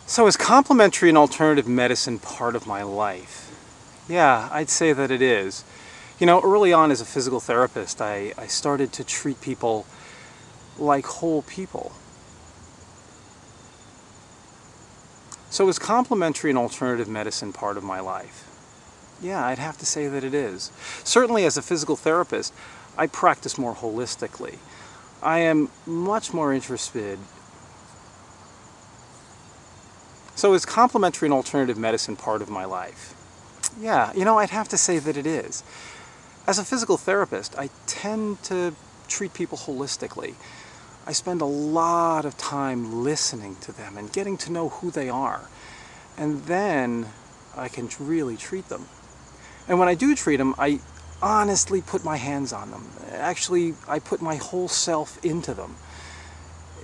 So is complementary and alternative medicine part of my life? Yeah, I'd say that it is. You know, early on as a physical therapist, I started to treat people like whole people. So is complementary and alternative medicine part of my life? Yeah, I'd have to say that it is. Certainly as a physical therapist, I practice more holistically. I am much more interested. So is complementary and alternative medicine part of my life? Yeah, you know, I'd have to say that it is. As a physical therapist, I tend to treat people holistically. I spend a lot of time listening to them and getting to know who they are. And then I can really treat them. And when I do treat them, I honestly put my hands on them. Actually, I put my whole self into them.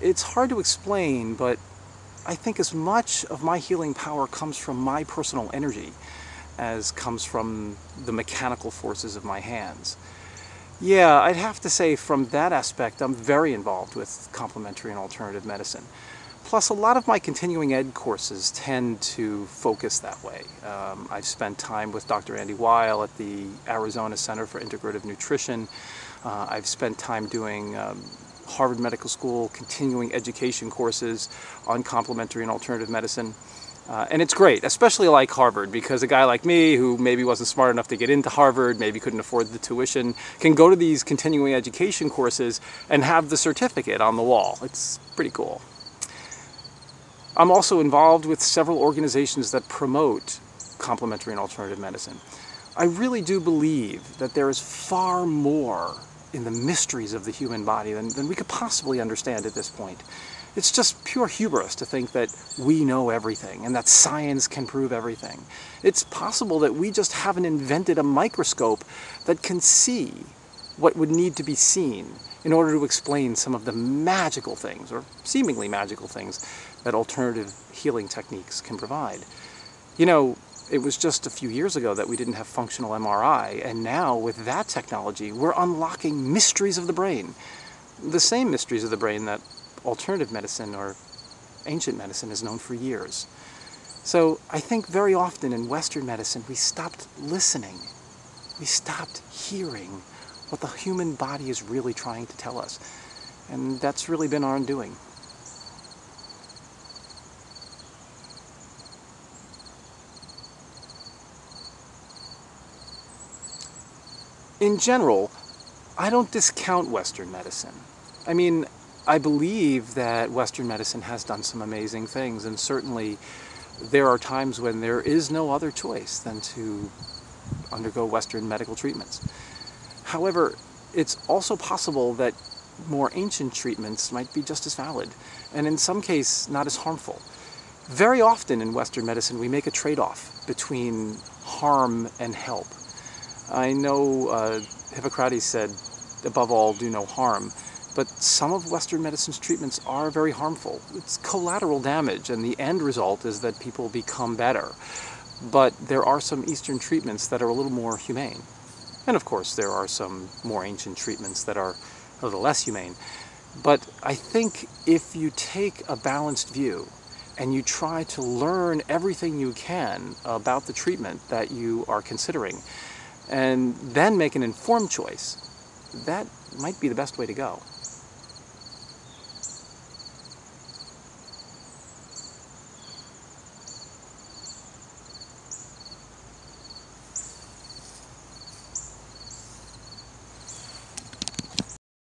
It's hard to explain, but I think as much of my healing power comes from my personal energy as comes from the mechanical forces of my hands. Yeah, I'd have to say from that aspect, I'm very involved with complementary and alternative medicine. Plus, a lot of my continuing ed courses tend to focus that way. I've spent time with Dr. Andy Weil at the Arizona Center for Integrative Nutrition. I've spent time doing Harvard Medical School continuing education courses on complementary and alternative medicine. And it's great, especially like Harvard, because a guy like me who maybe wasn't smart enough to get into Harvard, maybe couldn't afford the tuition, can go to these continuing education courses and have the certificate on the wall. It's pretty cool. I'm also involved with several organizations that promote complementary and alternative medicine. I really do believe that there is far more in the mysteries of the human body than we could possibly understand at this point. It's just pure hubris to think that we know everything and that science can prove everything. It's possible that we just haven't invented a microscope that can see what would need to be seen in order to explain some of the magical things, or seemingly magical things, that alternative healing techniques can provide. You know, it was just a few years ago that we didn't have functional MRI, and now with that technology, we're unlocking mysteries of the brain. The same mysteries of the brain that alternative medicine or ancient medicine has known for years. So I think very often in Western medicine, we stopped listening. We stopped hearing what the human body is really trying to tell us. And that's really been our undoing. In general, I don't discount Western medicine. I mean, I believe that Western medicine has done some amazing things, and certainly there are times when there is no other choice than to undergo Western medical treatments. However, it's also possible that more ancient treatments might be just as valid, and in some cases not as harmful. Very often in Western medicine we make a trade-off between harm and help. I know Hippocrates said, above all, do no harm. But some of Western medicine's treatments are very harmful. It's collateral damage, and the end result is that people become better. But there are some Eastern treatments that are a little more humane. And of course, there are some more ancient treatments that are a little less humane. But I think if you take a balanced view and you try to learn everything you can about the treatment that you are considering, and then make an informed choice, that might be the best way to go.